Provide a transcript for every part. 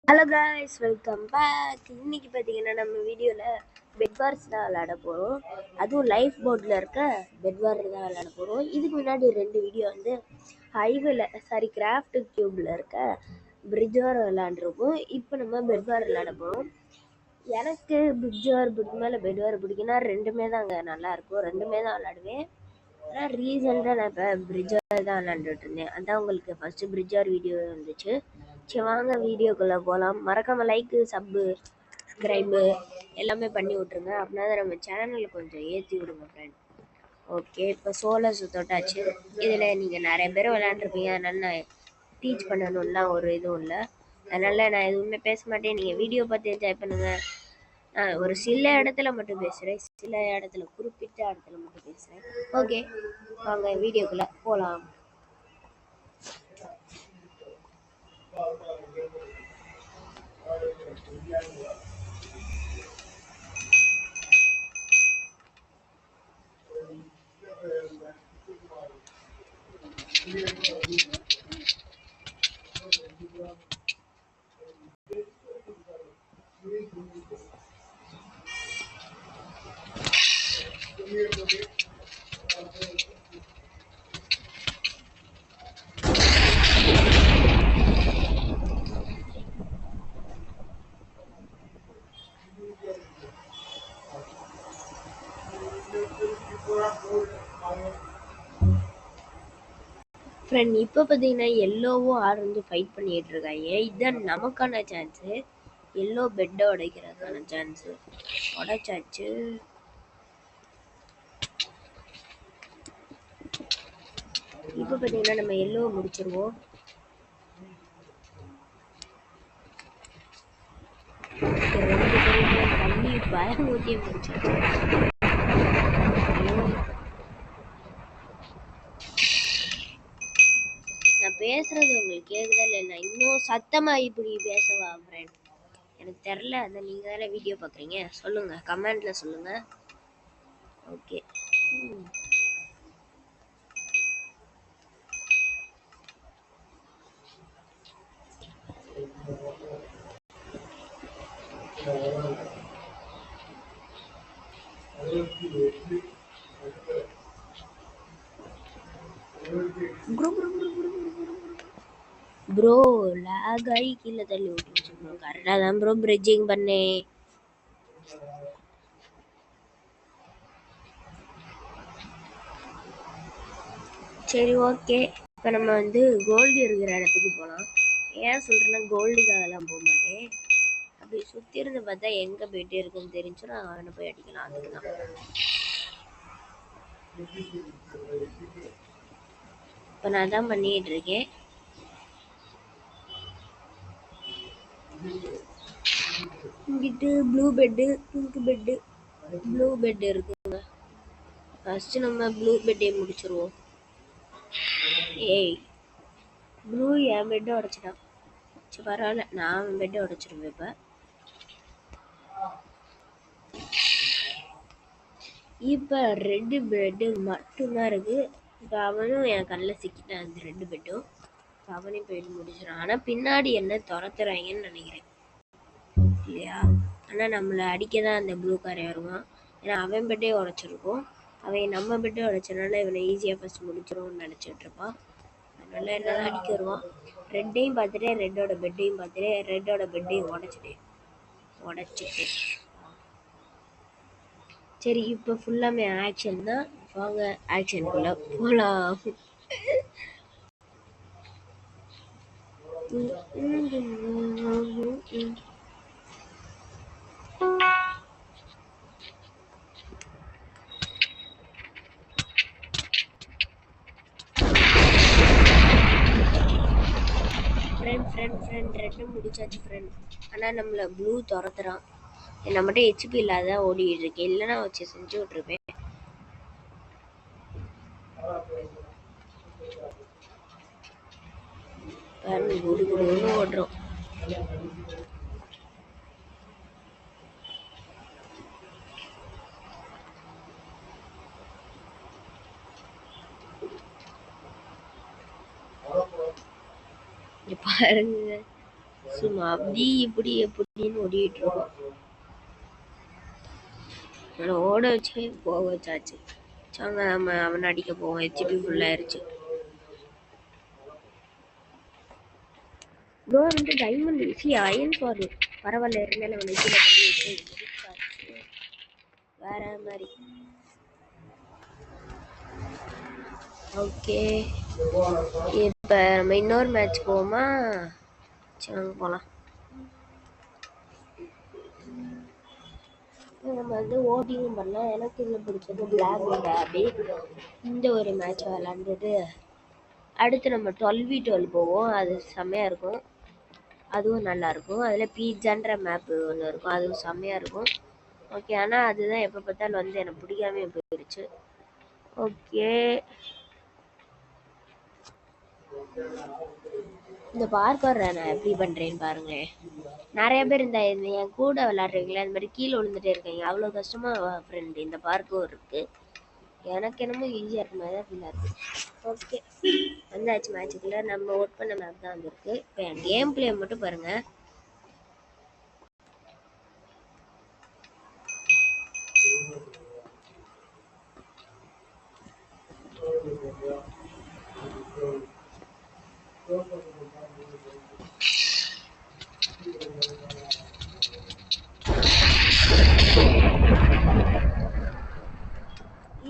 Hello guys, welcome back. இன்னைக்கு பார்த்தீங்கன்னா நம்ம வீடியோவில் பெட் வார்ஸ் தான் விளையாட போகிறோம். அதுவும் லைஃப் போர்டில் இருக்க பெட் வார் தான் விளையாட போகிறோம். இதுக்கு முன்னாடி 2 வீடியோ வந்து கிராஃப்ட் கியூபில் இருக்க பிரிட்ஜ் வார் விளையாண்டுருக்கோம். இப்போ நம்ம பெட் வார் விளையாட போகிறோம். எனக்கு பிரிட்ஜ் வார் பிடிக்கும், மேலே பெட் வார் பிடிக்கும்னா ரெண்டுமே தாங்க நல்லாயிருக்கும். ரெண்டுமே தான் விளையாடுவேன். ஆனால் ரீசெண்டாக நான் இப்போ பிரிட்ஜ் வார் தான் விளையாண்டுட்டு இருந்தேன். அதான் உங்களுக்கு ஃபஸ்ட்டு பிரிட்ஜ் வார் வீடியோ வந்துச்சு. சரி, வாங்க வீடியோக்குள்ளே போகலாம். மறக்காமல் லைக்கு, சப்ஸ்கிரைபு எல்லாமே பண்ணி விட்ருங்க. அப்படின்னா தான் நம்ம சேனலில் கொஞ்சம் ஏற்றி விடுங்க ஃப்ரெண்ட். ஓகே, இப்போ சோலோஸ் தொட்டாச்சு. இதில் நீங்கள் நிறைய பேர் விளையாண்டுருப்பீங்க, அதனால் நான் டீச் பண்ணணும்லாம் ஒரு இதுவும் இல்லை. அதனால் நான் எதுவுமே பேச மாட்டேன். நீங்கள் வீடியோ பார்த்து என்ஜாய் பண்ணுங்கள். நான் ஒரு சில இடத்துல மட்டும் பேசுகிறேன், சில இடத்துல குறிப்பிட்ட இடத்துல மட்டும் பேசுகிறேன். ஓகே, வாங்க வீடியோக்குள்ளே போகலாம். ஃப்ரெண்ட், இப்போ பார்த்தீங்கன்னா எல்லோவும் ஆரஞ்சு ஃபைட் பண்ணிட்டு இருக்காங்க. இதுதான் நமக்கான சான்ஸு. எல்லோ பெட்டை உடைக்கிறதுக்கான சான்ஸு. உடைச்சாச்சு. இப்போ பார்த்தீங்கன்னா நம்ம எல்லோவை முடிச்சிருவோம். ரெண்டு பேரும் தண்ணி பயமூட்டியை முடிச்சிருக்கோம். நான் பேசுறது உங்களுக்கு கேக்குதா இல்லை? நான் இன்னும் சத்தமா இப்படி பேசவா ஃப்ரெண்ட்? எனக்கு தெரில. அதை நீங்க தானே வீடியோ பார்க்குறீங்க, சொல்லுங்க, கமெண்ட்ல சொல்லுங்க. ஓகே, ப்ரோ லேக் ஆகி கீழே தள்ளி விட்டுருச்சு ப்ரோ. கரெக்டாக தான் ப்ரோ பிரிட்ஜிங் பண்ணேன். சரி, ஓகே. இப்போ நம்ம வந்து கோல்டு இருக்கிற இடத்துக்கு போகலாம். ஏன் சொல்கிறேன்னா, கோல்டுக்காகலாம் போக மாட்டேன். அப்படி சுற்றி இருந்து பார்த்தா எங்கே போயிட்டு இருக்குன்னு தெரிஞ்சுன்னா அவனை போய் அடிக்கலாம். அதுக்கு தான் இப்போ நான் தான் பண்ணிகிட்டு இருக்கேன். இங்கிட்டு blue bed, pink bed, blue bed இருக்குங்க. ஃபஸ்ட்டு நம்ம ப்ளூ பெட்டை முடிச்சிருவோம். ஏய், ப்ளூ என் பெட்டை உடைச்சிட்டான். சரி, பரவாயில்ல, நான் அவன் பெட்டை உடைச்சிருவேன். இப்போ ரெட்டு பெட்டு மட்டும்தான் இருக்கு. இப்போ அவனும் என் கண்ணில் சிக்கிட்டான், அந்த ரெண்டு பெட்டும். இப்போ அவனையும் போயிட்டு முடிச்சிடான். ஆனால் பின்னாடி என்ன துரத்துறாங்கன்னு நினைக்கிறேன், இல்லையா? ஆனால் நம்மளை அடிக்க தான் அந்த ப்ளூ காரை வருவான். ஏன்னா அவன் பெட்டே உடைச்சிருக்கோம். அவன் நம்ம பெட்டே உடைச்சனால இவனை ஈஸியாக ஃபஸ்ட் முடிச்சிடும்னு நினச்சிட்டு இருப்பான். அதனால என்ன தான் அடிக்க வருவான். ரெட்டையும் பார்த்துட்டேன், ரெட்டோட பெட்டையும் பார்த்துட்டேன், ரெட்டோட பெட்டையும் உடைச்சிட்டேன். சரி, இப்போ ஃபுல்லாமே ஆக்ஷன் தான். வாங்க ஆக்ஷனுக்குள்ள போகலாம். ஃப்ரெண்ட் ரெண்டு முடிச்சாச்சு ஃப்ரெண்ட். ஆனால் நம்மளை ப்ளூ துரத்துறான். நம்மகிட்ட ஹெச்பி இல்லாத ஓடிட்டு இருக்கேன், இல்லைன்னா வச்சு செஞ்சு விட்ருப்பேன். குடு குடுன்னு ஓடுறோம். பாருங்க, சும்மா அப்படி இப்படி எப்படின்னு ஓடிட்டு இருக்கோம். ஓட வச்சு போக வச்சாச்சு. சாங்க நம்ம அவன் அடிக்க போவோம். ஹெச்பி ஃபுல் ஆயிருச்சு. ப்ரோ வந்து டைமண்ட் அயன் சாரி பரவாயில்ல, இருந்தாலும் அவன் நெத்தியில பண்ணி வச்சு முடிச்சாச்சு. வேற மாதிரி. ஓகே, இப்போ நம்ம இன்னொரு மேட்ச் போவோமா? சரி போகலாம். நம்ம வந்து ஓட்டியும் பண்ணலாம். எனக்கு இதில் பிடிச்சது பிளாக் டேபி. இந்த ஒரு மேட்ச் விளாண்டுட்டு அடுத்து நம்ம 12v12 போவோம். அது செம்மையாக இருக்கும், அதுவும் நல்லாயிருக்கும். அதில் பீட்சான்ற மேப்பு ஒன்று இருக்கும், அதுவும் செம்மையாக இருக்கும். ஓகே, ஆனால் அதுதான் எப்போ பார்த்தாலும் வந்து எனக்கு பிடிக்காம போயிடுச்சு. ஓகே, இந்த பார்க்கர் நான் எப்படி பண்ணுறேன்னு பாருங்களேன். நிறைய பேர் இந்த என் கூட விளாட்றீங்களா, இந்த மாதிரி கீழே விழுந்துட்டே இருக்கீங்க. அவ்வளோ கஷ்டமாக ஃப்ரெண்ட் இந்த பார்க்கர் இருக்குது. எனக்கு என்னமோ ஈஸியாக இருக்க மாதிரி தான் ஃபீல் ஆகுது. ஓகே, வந்தாச்சு மேட்சுக்குள்ளே. நம்ம ஒர்க் பண்ண மேப் தான் வந்துருக்கு. இப்போ என் கேம் பிளே மட்டும் பாருங்கள்.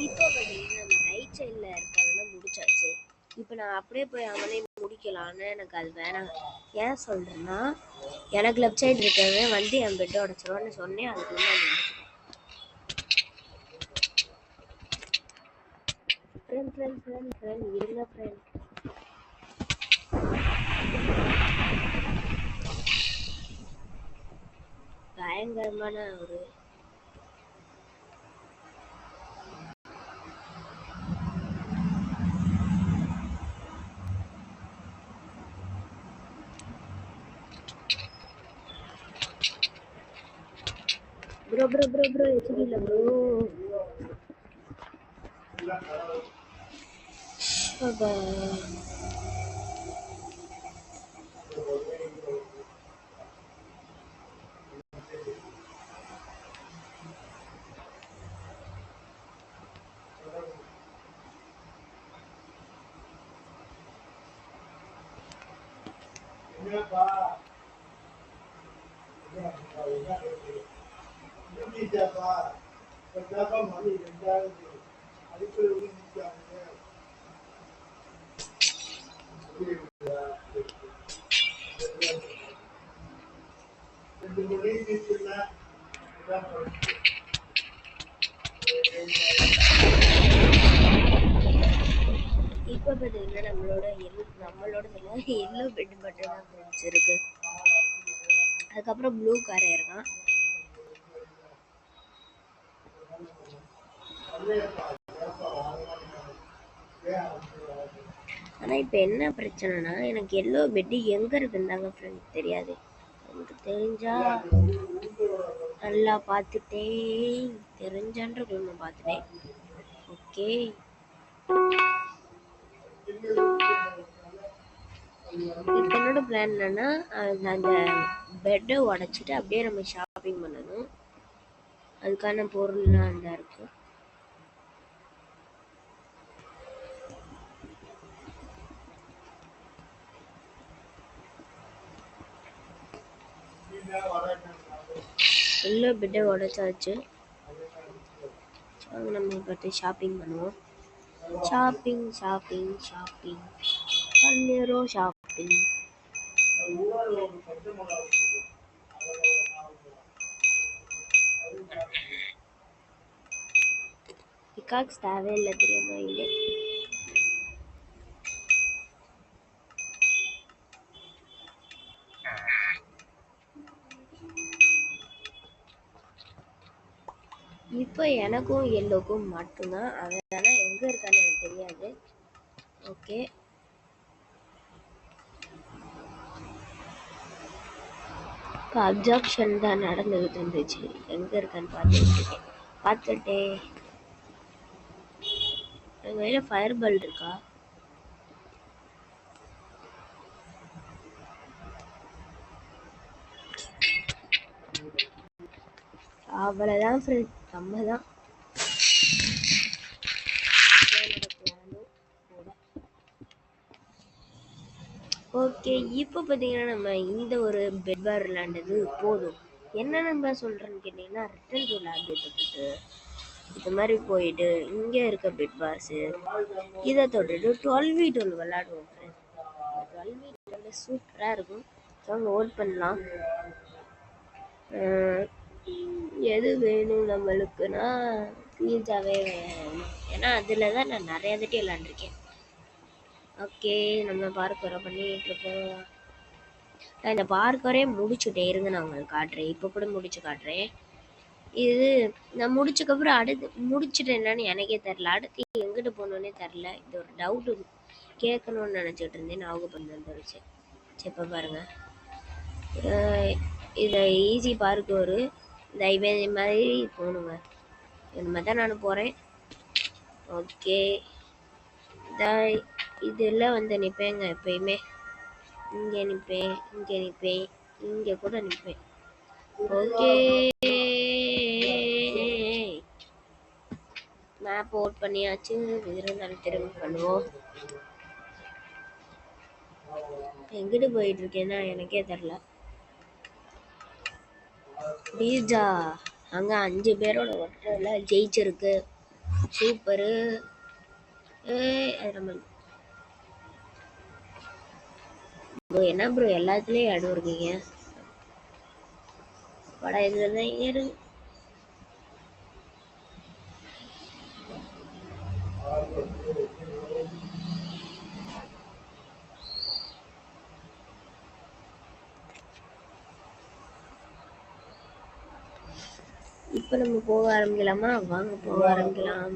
இப்போ பார்த்தீங்கன்னா நம்ம ரைட் சைடில் இருக்காங்கன்னா முடிச்சாச்சு. இப்போ நான் அப்படியே போய் அவனே முடிக்கலான்னு எனக்கு அது வேணாம். ஏன் சொல்கிறேன்னா, எனக்கு லெஃப்ட் சைடு இருக்கிறவன் வந்து என் பெட்டை உடச்சிருவான்னு சொன்னேன். அதுக்கு முன்னாடி ஃப்ரெண்ட் இருங்க ஃப்ரெண்ட். பயங்கரமான ஒரு ப்ரோ ஹெச்டி இல்லை ப்ரோ. இப்போ பார்த்தீங்கன்னா நம்மளோட எல்லோ பெட் மட்டும் தான் ஃப்ரெண்ட்ஸ் இருக்கு. அதுக்கப்புறம் ப்ளூ காரை இருக்கான். ஆனால் இப்போ என்ன பிரச்சனைனா, எனக்கு எல்லோ பெட்டு எங்கே இருக்குந்தாங்க ஃப்ரெண்ட் தெரியாது. எனக்கு தெரிஞ்சா நல்லா பார்த்துட்டேன், தெரிஞ்சான்ற குழும பார்த்துட்டேன். ஓகே, இப்போ என்னோட பிளான் என்னன்னா, அந்த பெட்டை உடச்சிட்டு அப்படியே நம்ம ஷாப்பிங் பண்ணணும். அதுக்கான பொருள்லாம் தான் இருக்கு. எல்லோ பெட்டை உடச்சாச்சு. நம்ம இப்போ ஷாப்பிங் பண்ணுவோம். ஷாப்பிங் பண்ணிடுறோம். ஷாப்பிங் பிகாக்ஸ் தேவையில்லை தெரியாம இல்லை. இப்போ எனக்கும் எல்லோக்கும் மட்டும்தான். அதனால எங்கே இருக்கான்னு எனக்கு தெரியாது. ஓகே, இப்போ அப்சார்ப்ஷன் தான் நடந்துகிட்டு இருந்துச்சு. எங்கே இருக்கான்னு பார்த்துட்டேன். எங்கள் கையில் ஃபயர் பால் இருக்கா? அவ்வளோதான் ஃப்ரெண்ட், நம்ம தான் ஓகே. இப்போ பார்த்தீங்கன்னா நம்ம இந்த ஒரு பெட் பார் விளாண்டது போதும். என்ன நம்ம சொல்கிறேன்னு கேட்டிங்கன்னா, ரிட்டன் டு லேப் தொட்டுட்டு இது மாதிரி போயிட்டு இங்கே இருக்க பெட் பார்ஸு இதை தொட்டுட்டு 12v12 விளாடுவோம் ஃப்ரெண்ட். 12v12 சூப்பராக இருக்கும். ஸோ நோட் பண்ணலாம். எது வேணும் நம்மளுக்குன்னா பீஸாவே வேணும். ஏன்னா அதில் தான் நான் நிறைய தட்டி விளாண்டுருக்கேன். ஓகே, நம்ம பார்க்கரை பண்ணிட்டு இருக்கோம். நான் இந்த பார்க்கரே முடிச்சுட்டேன். இருங்க, நான் உங்களுக்கு காட்டுறேன். இப்போ கூட முடிச்சு காட்டுறேன். இது நான் முடிச்சக்கப்புறம் அடுத்து முடிச்சுட்டு என்னன்னு எனக்கே தெரில. அடுத்து எங்கிட்ட போகணுன்னே தெரில. இது ஒரு டவுட்டு கேட்கணும்னு நினச்சிட்டு இருந்தேன். ஞாபகம் வந்துருச்சு. சரி, இப்போ பாருங்கள். இதை ஈஸி பார்க்க ஒரு இந்த மாதிரி போகணுங்க. இந்த மாதிரி தான் நான் போகிறேன். ஓகே, இதெல்லாம் வந்து நிற்பேங்க எப்பயுமே. இங்கே நிற்பேன், இங்கே நிற்பேன், இங்கே கூட நிற்பேன். ஓகே, மேப் ஓட் பண்ணியாச்சு. இருந்தாலும் திரும்பி பண்ணுவோம். எங்கிட்டு போயிட்டு இருக்கேன்னா எனக்கே தெரில. பீஸா அங்கே 5 பேரோட ஒட்டல ஜெயிச்சிருக்கு. சூப்பரு. நம்ம ப்ரோ என்ன ப்ரோ எல்லாத்துலேயும் இடம் இருக்கீங்க? படா இதில் தான் ஏறு. இப்போ நம்ம போக ஆரம்பிக்கலாமா? வாங்க போக ஆரம்பிக்கலாம்.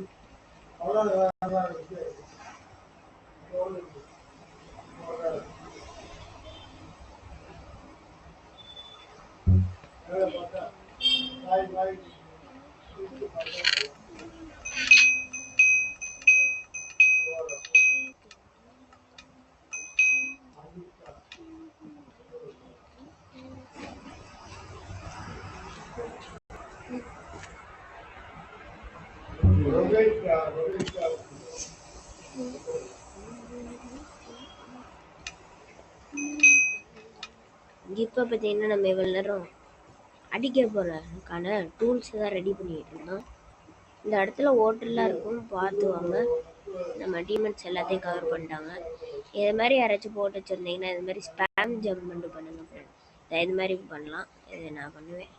இப்போ பார்த்தீங்கன்னா நம்ம இவ்வளோ நேரம் அடிக்க போகிறதுக்கான டூல்ஸ் தான் ரெடி பண்ணிட்டு இருந்தோம். இந்த இடத்துல ஓட்டெல்லாம் இருக்கும், பார்த்து வாங்க. நம்ம டீமெண்ட்ஸ் எல்லாத்தையும் கவர் பண்ணிட்டாங்க. இது மாதிரி யாராச்சும் போட்டு வச்சுருந்தீங்கன்னா இது மாதிரி ஸ்பேம் ஜம்ப் பண்ணுங்க ஃப்ரெண்ட். இது மாதிரி பண்ணலாம். இது நான் பண்ணுவேன்.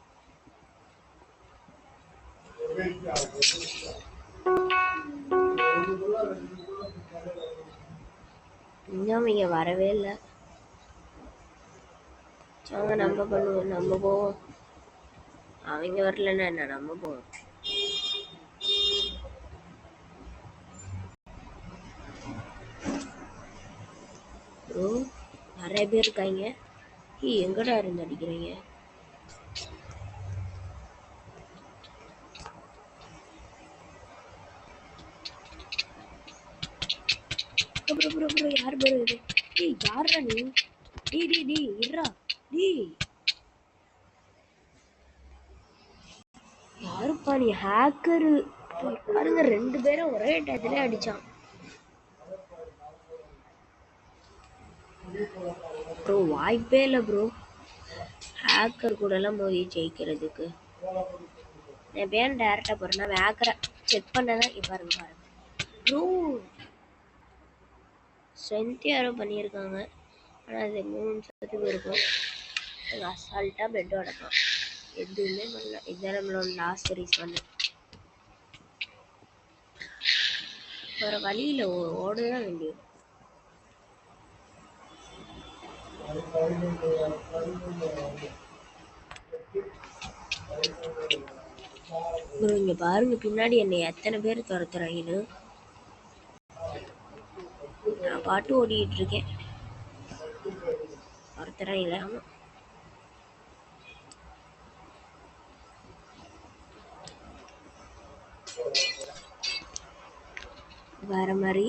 இன்னும் இங்கே வரவே இல்லை. அவங்க நம்ம பண்ணுவோம், நம்ம போவோம். அவங்க வரலன்னா என்ன, நம்ம போவோம். ப்ரோ நிறைய பேர் இருக்காங்க. எங்கடா இருந்து அடிக்கிறீங்க? ப்ரோ யார் ப்ரோ இது? யாரா நீ? டி இருடா. யாருப்பா நீ? ஹேக்கரு பாருங்க, 2 பேரும் ஒரே டயத்துல அடிச்சான். ப்ரோ வாய்ப்பே இல்லை ப்ரோ ஹேக்கர் கூட எல்லாம் மோதி ஜெயிக்கிறதுக்கு. நான் பேன் டேரக்டா போறேன். நான் ஹேக்கரை செக் பண்ணதான். பாருங்க ப்ரோ ஸ்ட்ரென்த் யாரோ பண்ணியிருக்காங்க. ஆனால் அது 3 சதவீதம் இருக்கும். அசால்ட்டாக பெட் உடப்பான். எதுவுமே பண்ணல. இதுதான் நம்மளோட லாஸ்ட் சீரீஸ் வந்து வேறு வழியில் ஓடதான் வேண்டியது. இங்க பாருங்க பின்னாடி என்னை எத்தனை பேர் துரத்துறாங்கன்னு. நான் பாட்டு ஓடிட்டு இருக்கேன். துரத்துறாங்களே. ஆமா, வேற மாதிரி.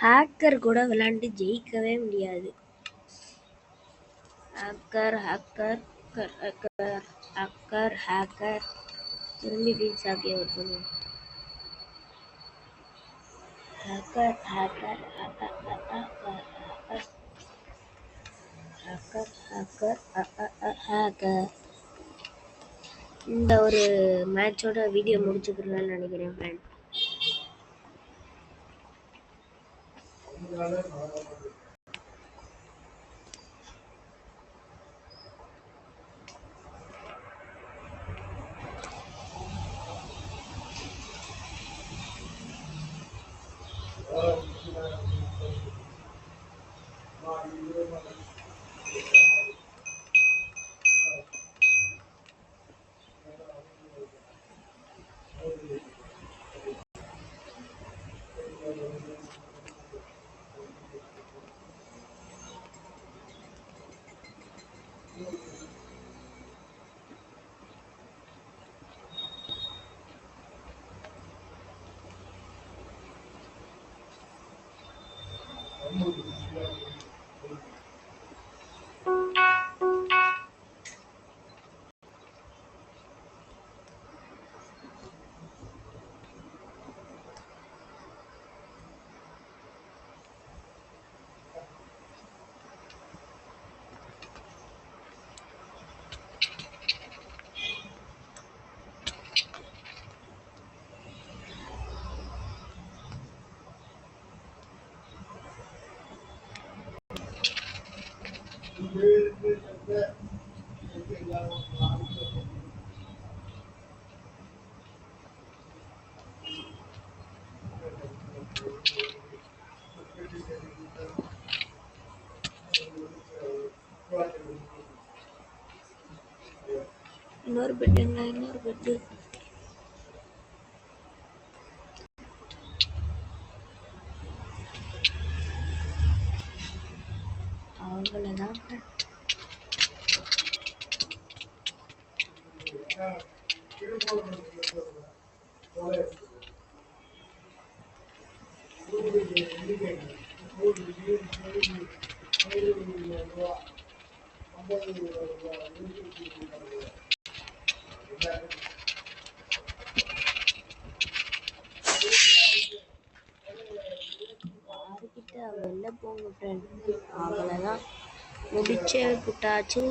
ஹேக்கர் கூட விளையாண்டு ஜெயிக்கவே முடியாது. Hacker hacker hacker hacker hacker திரும்பி பீட்சாக்கே பண்ணுவோம். Hacker hacker hacker hacker hacker hacker. இந்த ஒரு மேட்சோட வீடியோ முடிச்சுக்கிறேன்னு நினைக்கிறேன் ஃப்ரெண்ட். இன்னொரு பெட்டுங்க, இன்னொரு பெட்டு. அவ்வளோதான். யாருக்கிட்ட வெளில போங்க ஃப்ரெண்ட். அவ்வளோதான், முடிச்சே புட்டாச்சு.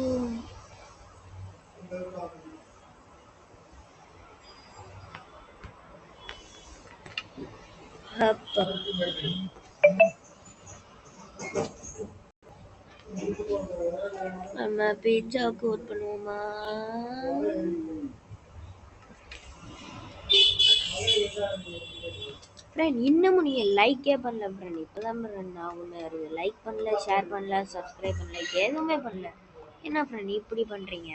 நம்ம பீட்சாவுக்கு ஓட் பண்ணுவோமா? ஃப்ரெண்ட், இன்னமும் நீங்கள் லைக்கே பண்ணல ஃப்ரெண்ட். இப்போ தான் ஃப்ரெண்ட் நான் ஒன்று லைக் பண்ணல, ஷேர் பண்ணல, சப்ஸ்கிரைப் பண்ணல, எதுவுமே பண்ணல. என்ன ஃப்ரெண்ட் இப்படி பண்ணுறீங்க?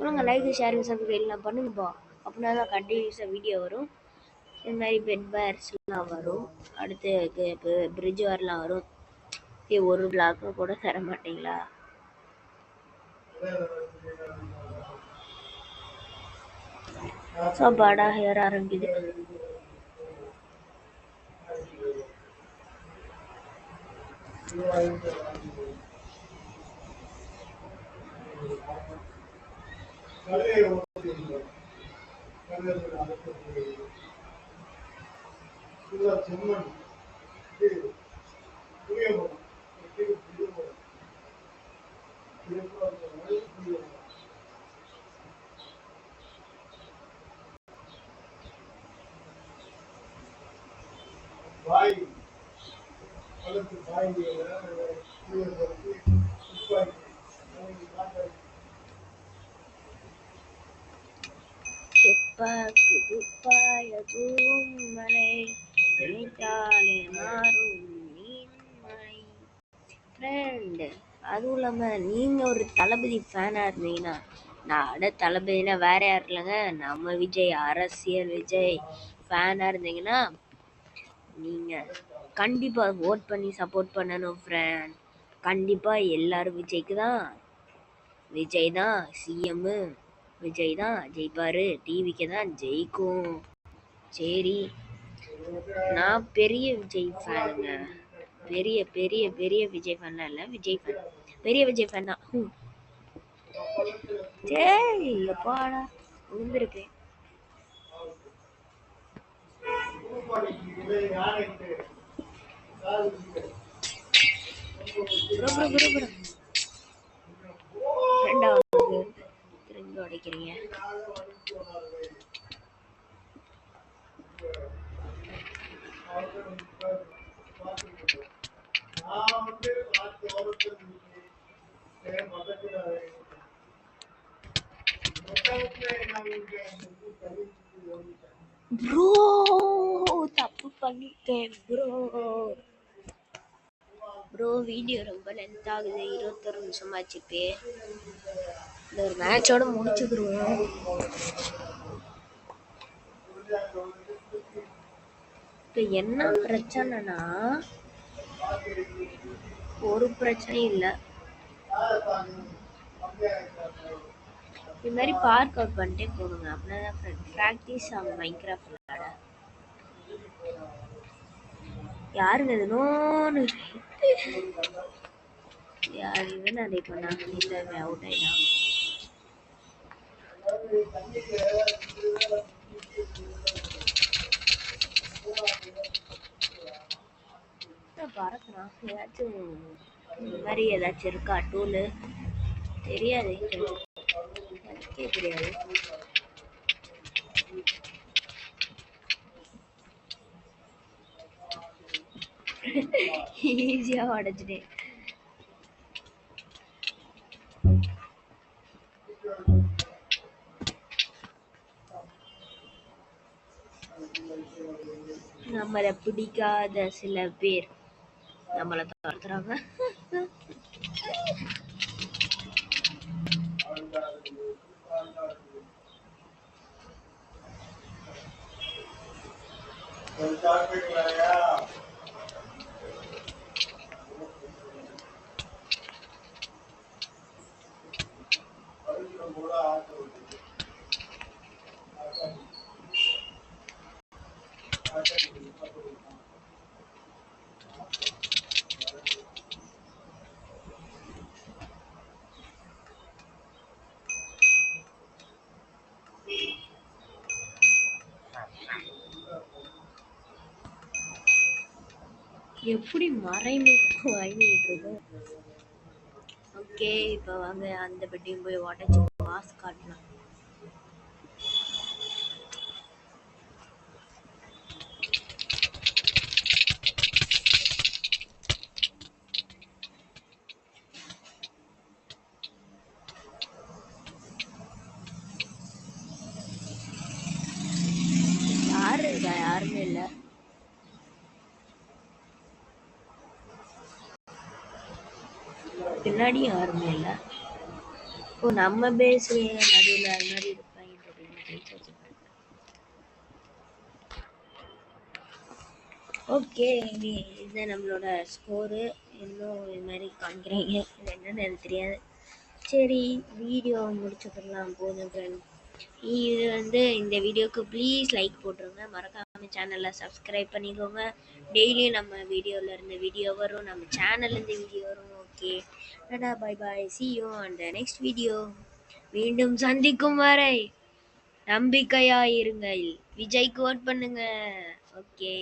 உங்கள் லைக் ஷேர் சப்ஸ்கிரைப்லாம் பண்ணுங்கப்பா. அப்படின்னா தான் கண்டினியூஸாக வீடியோ வரும். இது மாதிரி பெட் பேர்ஸ்லாம் வரும். அடுத்து இப்போ பிரிட்ஜ் வரலாம் வரும். ஒரு பிளாக்கு கூட தர மாட்டீங்களா? சாப்பாடா ஹேர் ஆரம்பிக்குது. துப்பாக்கு துப்பாயதும் மலை நினைத்தாலே மாறும் நீன்மலை. ஃப்ரெண்ட், அதுவும் இல்லாமல் நீங்கள் ஒரு தளபதி ஃபேனாக இருந்தீங்கன்னா, நான் தளபதினா வேற யாரும் இல்லைங்க, நம்ம விஜய், அரசியல் விஜய் ஃபேனாக இருந்தீங்கன்னா நீங்கள் கண்டிப்பாக ஓட் பண்ணி சப்போர்ட் பண்ணணும் ஃப்ரெண்ட். கண்டிப்பாக எல்லாரும் விஜய்க்கு தான். விஜய் தான் சிஎம்மு, விஜய் தான் ஜெயிப்பாரு, டிவிக்கு தான் ஜெயிக்கும். சரி, நான் பெரிய விஜய் ஃபேனுங்க. பெரிய பெரிய பெரிய விஜய் ஃபேன்லாம் இல்லை, விஜய் ஃபேன், பெரிய விஜய் ஃபேன் தான். சரி எப்பாடா விழுந்திருக்கேன். ரெண்டாவது திரும்பி உடைக்கிறீங்க. ப்ரோ தப்பு பண்ணிட்டேன் ப்ரோ வீடியோ ரொம்ப லென்த் ஆகுது, 21 நிமிஷம் ஆச்சு. இந்த ஒரு மேட்சோட முடிச்சுக்கிடுவோம். இப்போ என்ன பிரச்சனைனா, ஒரு பிரச்சனையும் இல்லை. இது மாதிரி பார்க் அவுட் பண்ணிட்டே போடுங்க, அப்படின்னா ப்ராக்டிஸ் ஆகும் மைன்கிராஃப்ட் விளையாட. யாருங்க இது நோன்னு யார் இவன் அதை பண்ணாங்க, இந்த அவுட் ஆயிடா. பறக்குறான். ஏதாச்சும் இந்த மாதிரி ஏதாச்சும் இருக்கா டூலு? தெரியாது, எனக்கே தெரியாது. ஈஸியா உடைச்சிட்டேன். நம்மளை பிடிக்காத சில பேர் நம்மளை துரத்துறாங்க. எப்படி மறைமுக வாங்கிட்டு இருக்கோம். ஓகே, இப்போ வாங்க அந்த பெட்டையும் போய் உடச்சி பாஸ் காட்டலாம். யாரு இருக்கா? யாருமே இல்லை. பின்னாடி யாருமே இல்லை. ஓ, நம்ம பேஸ் நடுவில் அது மாதிரி இருப்பாங்க. ஓகே, இது நம்மளோட ஸ்கோரு. இன்னும் இது மாதிரி காமிக்கிறாங்க, இது என்னன்னு எனக்கு தெரியாது. சரி, வீடியோ முடிச்சுக்கலாம் போதும் ஃப்ரெண்ட். இது இந்த வீடியோக்கு ப்ளீஸ் லைக் போட்டுருங்க, மறக்காம சேனலை சப்ஸ்கிரைப் பண்ணிக்கோங்க. டெய்லியும் நம்ம வீடியோவில் இருந்து வீடியோ வரும், நம்ம சேனல்லேருந்து வீடியோ வரும். Okay, Tata, bye bye, see you on the next video. மீண்டும் சந்திக்கும் வரை நம்பிக்கையா இருங்கள், விஜய்க்கு ஓட் பண்ணுங்க. ஓகே.